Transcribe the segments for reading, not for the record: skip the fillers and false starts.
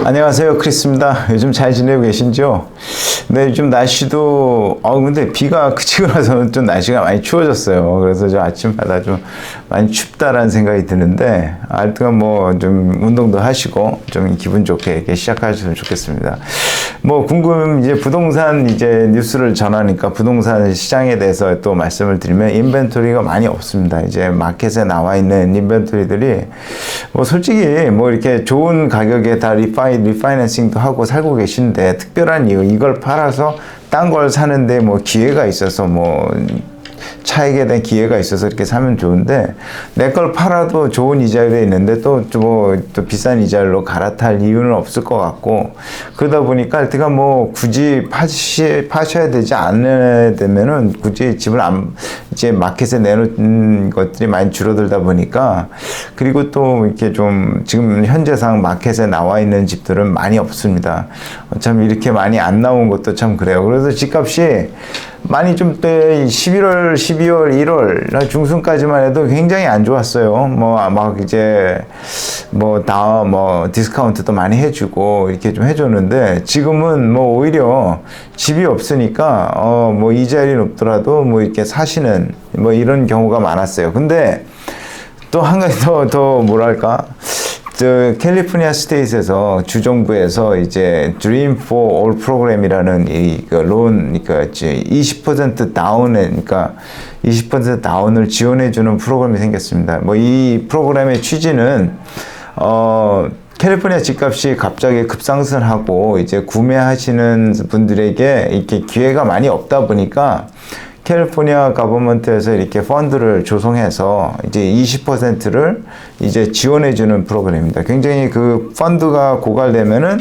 안녕하세요, 크리스입니다. 요즘 잘 지내고 계신지요? 네, 요즘 날씨도 근데 비가 그치고 나서는 좀 날씨가 많이 추워졌어요. 그래서 저 아침마다 좀 많이 춥다라는 생각이 드는데, 하여튼 뭐 좀 운동도 하시고 좀 기분 좋게 이렇게 시작하셨으면 좋겠습니다. 뭐 이제 부동산 이제 뉴스를 전하니까 부동산 시장에 대해서 또 말씀을 드리면, 인벤토리가 많이 없습니다. 이제 마켓에 나와 있는 인벤토리들이 뭐 솔직히 뭐 이렇게 좋은 가격에 다 리파이낸싱도 하고 살고 계신데, 특별한 이유, 이걸 팔아서 딴 걸 사는데 뭐 기회가 있어서 뭐 차익에 대한 기회가 있어서 이렇게 사면 좋은데, 내 걸 팔아도 좋은 이자율에 있는데 또 비싼 이자율로 갈아탈 이유는 없을 것 같고, 그러다 보니까 일단 뭐 굳이 파셔야 되지 않아야 되면은 굳이 집을 이제 마켓에 내놓은 것들이 많이 줄어들다 보니까, 그리고 또 이렇게 좀 지금 현재상 마켓에 나와 있는 집들은 많이 없습니다. 참 이렇게 많이 안 나온 것도 참 그래요. 그래서 집값이 많이 좀 11월, 12월, 1월 중순까지만 해도 굉장히 안 좋았어요. 막 이제 디스카운트도 많이 해주고 이렇게 좀 해줬는데, 지금은 뭐 오히려 집이 없으니까 뭐 이자율이 높더라도 뭐 이렇게 사시는 뭐 이런 경우가 많았어요. 근데 또 한 가지 더 뭐랄까, 캘리포니아 스테이트에서 주정부에서 이제 Dream for All 프로그램이라는 그러니까 이제 20% 그러니까 20% 다운을 지원해주는 프로그램이 생겼습니다. 뭐 이 프로그램의 취지는 캘리포니아 집값이 갑자기 급상승하고 이제 구매하시는 분들에게 이렇게 기회가 많이 없다 보니까, 캘리포니아 거버먼트에서 이렇게 펀드를 조성해서 이제 20%를 이제 지원해주는 프로그램입니다. 굉장히 그 펀드가 고갈되면은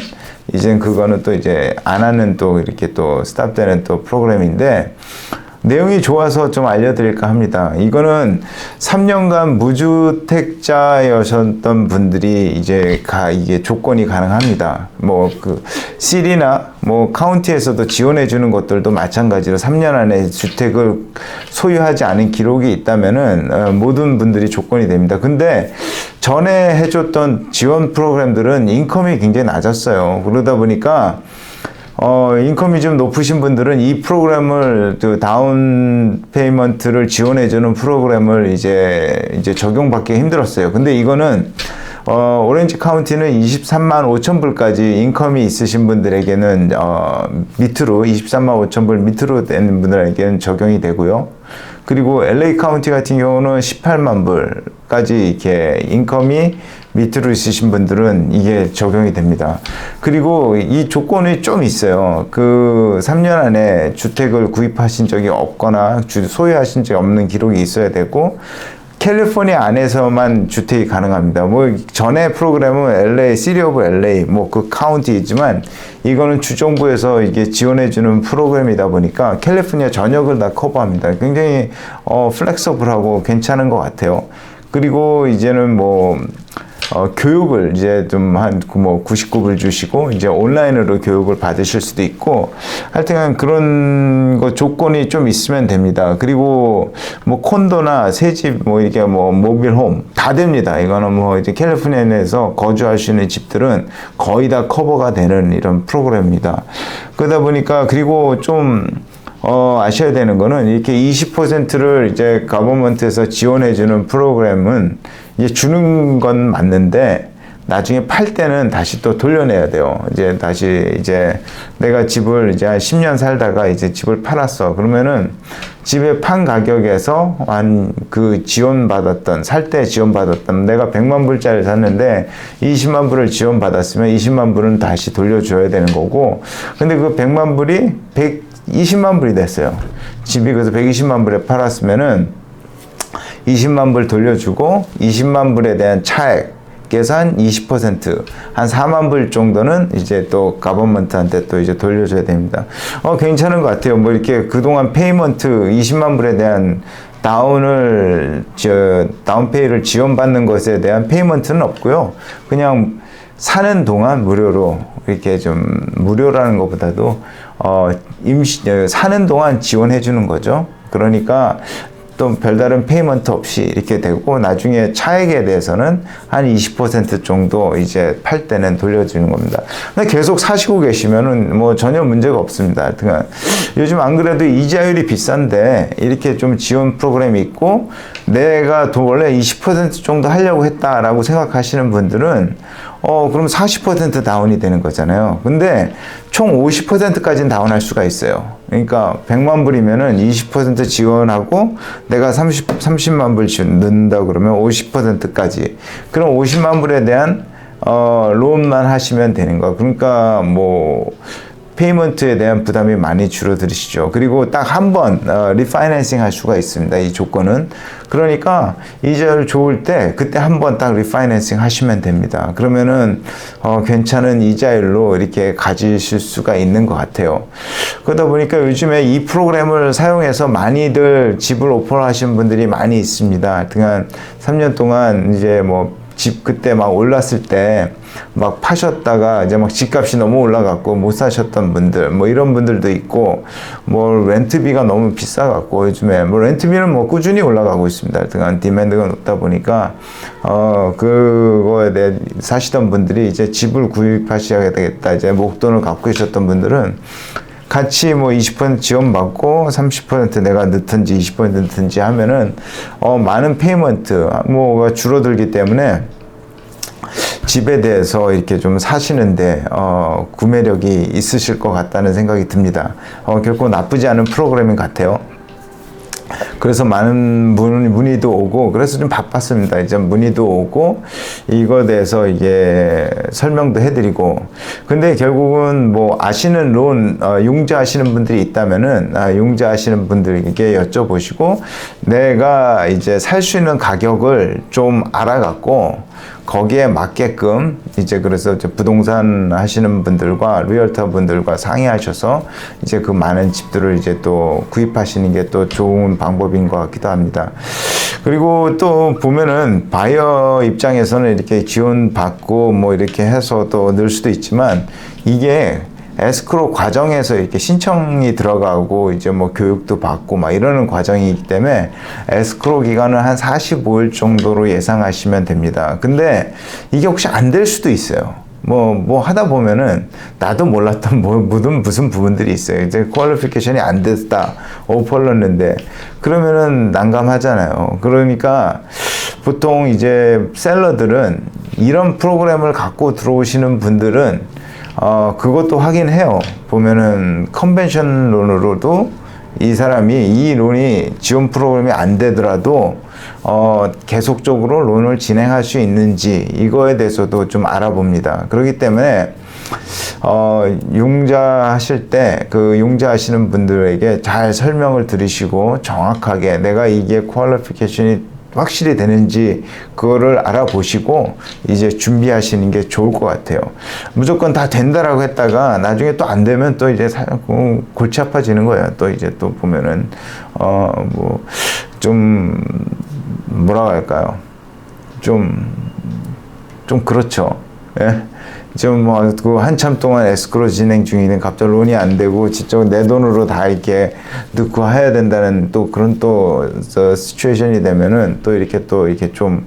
이제 그거는 또 이제 안 하는 또 이렇게 또 스탑되는 또 프로그램인데, 내용이 좋아서 좀 알려드릴까 합니다. 이거는 3년간 무주택자였던 분들이 이제 이게 조건이 가능합니다. 시리나 카운티에서도 지원해 주는 것들도 마찬가지로 3년 안에 주택을 소유하지 않은 기록이 있다면은 모든 분들이 조건이 됩니다. 근데 전에 해줬던 지원 프로그램들은 인컴이 굉장히 낮았어요. 그러다 보니까 인컴이 좀 높으신 분들은 이 프로그램을, 다운 페이먼트를 지원해주는 프로그램을 이제 적용받기 힘들었어요. 근데 이거는, 오렌지 카운티는 23만 5천 불까지 인컴이 있으신 분들에게는, 밑으로, 23만 5천 불 밑으로 된 분들에게는 적용이 되고요. 그리고 LA 카운티 같은 경우는 18만 불까지 이렇게 인컴이 밑으로 있으신 분들은 이게 적용이 됩니다. 그리고 이 조건이 좀 있어요. 3년 안에 주택을 구입하신 적이 없거나 소유하신 적이 없는 기록이 있어야 되고, 캘리포니아 안에서만 주택이 가능합니다. 전에 프로그램은 시티 오브 LA, 그 카운티이지만, 이거는 주정부에서 이게 지원해주는 프로그램이다 보니까 캘리포니아 전역을 다 커버합니다. 굉장히, 플렉서블하고 괜찮은 것 같아요. 그리고 이제는 교육을 이제 좀 한 99불 주시고 이제 온라인으로 교육을 받으실 수도 있고, 하여튼 그런 거 조건이 좀 있으면 됩니다. 그리고 콘도나 새집 이렇게 모빌홈 다 됩니다. 이거는 이제 캘리포니아에서 거주할 수 있는 집들은 거의 다 커버가 되는 이런 프로그램입니다. 그러다 보니까, 그리고 좀 아셔야 되는 거는, 이렇게 20%를 이제 거버먼트에서 지원해주는 프로그램은 이제 주는 건 맞는데, 나중에 팔 때는 다시 또 돌려내야 돼요. 이제 다시 내가 집을 이제 한 10년 살다가 이제 집을 팔았어. 그러면은 집의 판 가격에서 살 때 지원받았던, 내가 100만 불짜리 샀는데 20만 불을 지원받았으면 20만 불은 다시 돌려줘야 되는 거고, 근데 그 100만 불이 120만 불이 됐어요. 집이 그래서 120만 불에 팔았으면은 20만 불 돌려주고, 20만 불에 대한 차액 계산 20%, 한 4만 불 정도는 이제 또 거버먼트한테 또 이제 돌려줘야 됩니다. 괜찮은 것 같아요. 이렇게 그동안 페이먼트 20만 불에 대한 다운페이를 지원받는 것에 대한 페이먼트는 없고요. 그냥 사는 동안 무료로, 이렇게 좀 무료라는 것보다도 사는 동안 지원해 주는 거죠. 그러니까 또 별다른 페이먼트 없이 이렇게 되고, 나중에 차액에 대해서는 한 20% 정도 이제 팔 때는 돌려주는 겁니다. 근데 계속 사시고 계시면은 뭐 전혀 문제가 없습니다. 그러니까 요즘 안 그래도 이자율이 비싼데 이렇게 좀 지원 프로그램이 있고, 내가 원래 20% 정도 하려고 했다라고 생각하시는 분들은 그럼 40% 다운이 되는 거잖아요. 근데 총 50%까지는 다운할 수가 있어요. 그러니까 100만 불이면은 20% 지원하고 내가 30만 불 넣는다 그러면 50%까지. 그럼 50만 불에 대한 론만 하시면 되는 거. 그러니까 뭐 페이먼트에 대한 부담이 많이 줄어들으시죠. 그리고 딱 한 번 리파이낸싱 할 수가 있습니다. 이 조건은. 그러니까 이자율 좋을 때 그때 한 번 딱 리파이낸싱 하시면 됩니다. 그러면은 괜찮은 이자율로 이렇게 가지실 수가 있는 것 같아요. 그러다 보니까 요즘에 이 프로그램을 사용해서 많이들 집을 오퍼하신 분들이 많이 있습니다. 그간 3년 동안 이제 뭐 집 그때 막 올랐을 때 막 파셨다가 이제 막 집값이 너무 올라갔고 못 사셨던 분들, 뭐 이런 분들도 있고, 뭐 렌트비가 너무 비싸갖고 요즘에 뭐 렌트비는 뭐 꾸준히 올라가고 있습니다. 하여튼 디맨드가 높다 보니까 그거에 대해 사시던 분들이 이제 집을 구입하셔야 되겠다, 이제 목돈을 갖고 계셨던 분들은 같이 뭐 20% 지원받고 30% 내가 넣든지 20% 넣든지 하면은 많은 페이먼트 뭐가 줄어들기 때문에 집에 대해서 이렇게 좀 사시는데 구매력이 있으실 것 같다는 생각이 듭니다. 결코 나쁘지 않은 프로그래밍 같아요. 그래서 많은 문의도 오고, 그래서 좀 바빴습니다. 이제 문의도 오고, 이거에 대해서 이게 설명도 해드리고. 근데 결국은 뭐 아시는 론, 융자하시는 분들이 있다면은, 융자하시는 분들에게 여쭤보시고, 내가 이제 살 수 있는 가격을 좀 알아갖고, 거기에 맞게끔 이제 그래서 이제 부동산 하시는 분들과 리얼터 분들과 상의하셔서 이제 그 많은 집들을 이제 또 구입하시는 게 또 좋은 방법인 것 같기도 합니다. 그리고 또 보면은 바이어 입장에서는 이렇게 지원받고 뭐 이렇게 해서 또 넣을 수도 있지만, 이게 에스크로 과정에서 이렇게 신청이 들어가고 이제 뭐 교육도 받고 막 이러는 과정이기 때문에 에스크로 기간은 한 45일 정도로 예상하시면 됩니다. 근데 이게 혹시 안 될 수도 있어요. 뭐 하다 보면은 나도 몰랐던 무슨 부분들이 있어요. 이제 퀄리피케이션이 안 됐다, 오퍼렀는데 그러면은 난감하잖아요. 그러니까 보통 이제 셀러들은 이런 프로그램을 갖고 들어오시는 분들은 그것도 확인해요. 보면은 컨벤션 론으로도 이 사람이 이 론이 지원 프로그램이 안 되더라도 계속적으로 론을 진행할 수 있는지 이거에 대해서도 좀 알아봅니다. 그렇기 때문에 융자 하실 때 그 융자 하시는 분들에게 잘 설명을 들으시고 정확하게 내가 이게 퀄리피케이션이 확실히 되는지 그거를 알아보시고 이제 준비하시는 게 좋을 것 같아요. 무조건 다 된다라고 했다가 나중에 또 안 되면 또 이제 골치 아파지는 거예요. 또 이제 또 보면은 뭐 좀 뭐라고 할까요? 좀 그렇죠. 예? 지금 뭐 그 한참 동안 에스크로 진행 중이는 갑자기 론이 안 되고 직접 내 돈으로 다 이렇게 넣고 해야 된다는 또 그런 또 시츄에이션이 되면은 또 이렇게 좀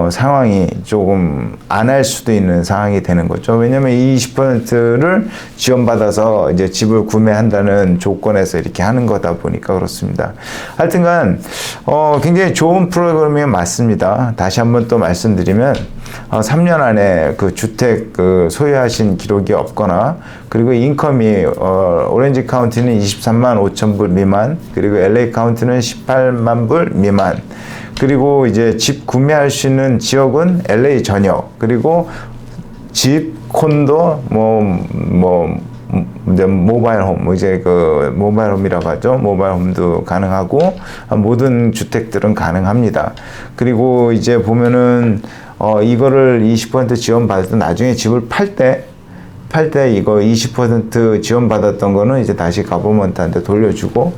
상황이 조금 안 할 수도 있는 상황이 되는 거죠. 왜냐면 이 20%를 지원받아서 이제 집을 구매한다는 조건에서 이렇게 하는 거다 보니까 그렇습니다. 하여튼간 굉장히 좋은 프로그램이 맞습니다. 다시 한번 또 말씀드리면 3년 안에 그 주택 소유하신 기록이 없거나, 그리고 인컴이 오렌지 카운티는 23만 5천 불 미만, 그리고 LA 카운티는 18만 불 미만, 그리고 이제 집 구매할 수 있는 지역은 LA 전역, 그리고 집, 콘도, 이제 모바일 홈, 이제 그 모바일 홈이라고 하죠. 모바일 홈도 가능하고 모든 주택들은 가능합니다. 그리고 이제 보면은 이거를 20% 지원받을 때 나중에 집을 팔 때 이거 20% 지원받았던 거는 이제 다시 가버먼트한테 돌려주고,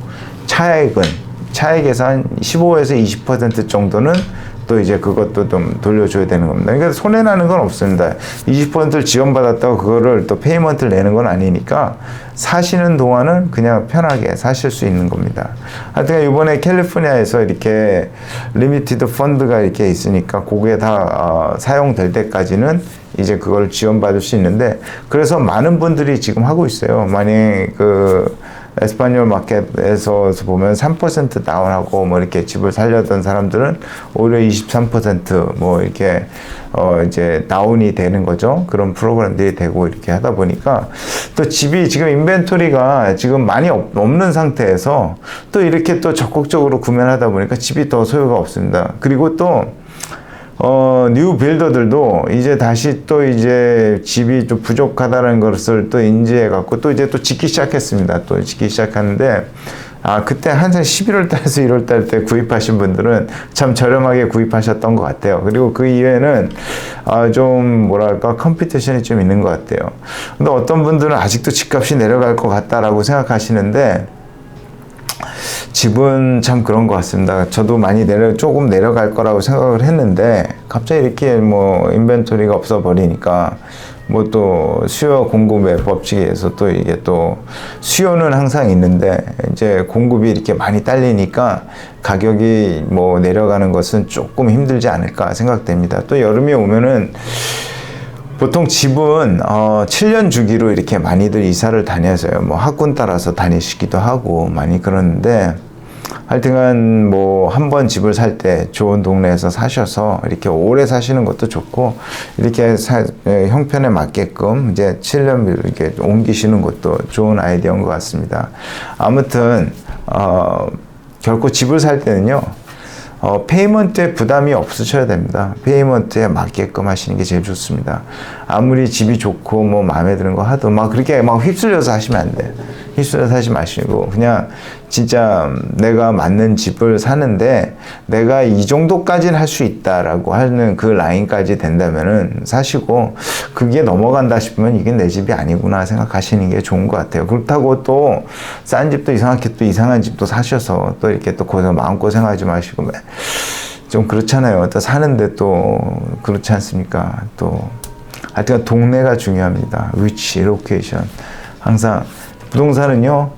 차액에서 한 15에서 20% 정도는 또 이제 그것도 좀 돌려줘야 되는 겁니다. 그러니까 손해나는 건 없습니다. 20%를 지원받았다고 그거를 또 페이먼트를 내는 건 아니니까 사시는 동안은 그냥 편하게 사실 수 있는 겁니다. 하여튼 이번에 캘리포니아에서 이렇게 리미티드 펀드가 이렇게 있으니까 그게 다 사용될 때까지는 이제 그걸 지원받을 수 있는데, 그래서 많은 분들이 지금 하고 있어요. 만약에 그 에스파뇰 마켓에서 보면 3% 다운하고 뭐 이렇게 집을 살려던 사람들은 오히려 23% 이렇게 이제 다운이 되는 거죠. 그런 프로그램들이 되고 이렇게 하다 보니까 또 집이 지금 인벤토리가 지금 많이 없는 상태에서 또 이렇게 또 적극적으로 구매를 하다 보니까 집이 더 소요가 없습니다. 그리고 또 뉴 빌더들도 이제 다시 또 이제 집이 좀 부족하다는 것을 또 인지해 갖고 또 이제 또 짓기 시작했습니다. 또 짓기 시작하는데, 그때 항상 11월 달에서 1월 달 때 구입하신 분들은 참 저렴하게 구입하셨던 것 같아요. 그리고 그 이후에는 좀 뭐랄까 컴피티션이 좀 있는 것 같아요. 근데 어떤 분들은 아직도 집값이 내려갈 것 같다라고 생각하시는데, 집은 참 그런 것 같습니다. 저도 많이 조금 내려갈 거라고 생각을 했는데, 갑자기 이렇게 뭐 인벤토리가 없어 버리니까 뭐 또 수요 공급의 법칙에 의해서 또 이게 또 수요는 항상 있는데 이제 공급이 이렇게 많이 딸리니까 가격이 뭐 내려가는 것은 조금 힘들지 않을까 생각됩니다. 또 여름이 오면은 보통 집은 7년 주기로 이렇게 많이들 이사를 다녀서요. 뭐 학군 따라서 다니시기도 하고 많이 그러는데, 하여튼간 뭐 한 번 집을 살 때 좋은 동네에서 사셔서 이렇게 오래 사시는 것도 좋고, 이렇게 형편에 맞게끔 이제 7년 이렇게 옮기시는 것도 좋은 아이디어인 것 같습니다. 아무튼 결코 집을 살 때는요, 페이먼트에 부담이 없으셔야 됩니다. 페이먼트에 맞게끔 하시는 게 제일 좋습니다. 아무리 집이 좋고 뭐 마음에 드는 거 하도 막 그렇게 막 휩쓸려서 하시면 안 돼요. 휩쓸려서 하지 마시고 그냥 진짜 내가 맞는 집을 사는데 내가 이 정도까지는 할 수 있다라고 하는 그 라인까지 된다면은 사시고, 그게 넘어간다 싶으면 이게 내 집이 아니구나 생각하시는 게 좋은 것 같아요. 그렇다고 또 싼 집도 이상하게 또 이상한 집도 사셔서 또 이렇게 또 마음고생하지 마시고 좀 그렇잖아요. 또 사는데 또 그렇지 않습니까? 또 하여튼 동네가 중요합니다. 위치, 로케이션. 항상 부동산은요,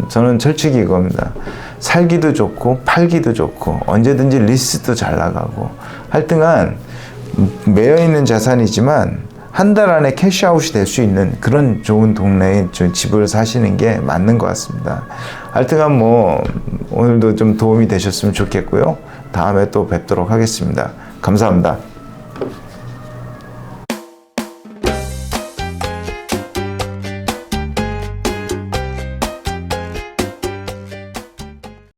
저는 철칙이 이겁니다. 살기도 좋고 팔기도 좋고 언제든지 리스도 잘 나가고, 하여튼간 매여있는 자산이지만 한 달 안에 캐시아웃이 될 수 있는 그런 좋은 동네에 집을 사시는 게 맞는 것 같습니다. 하여튼간 뭐 오늘도 좀 도움이 되셨으면 좋겠고요. 다음에 또 뵙도록 하겠습니다. 감사합니다.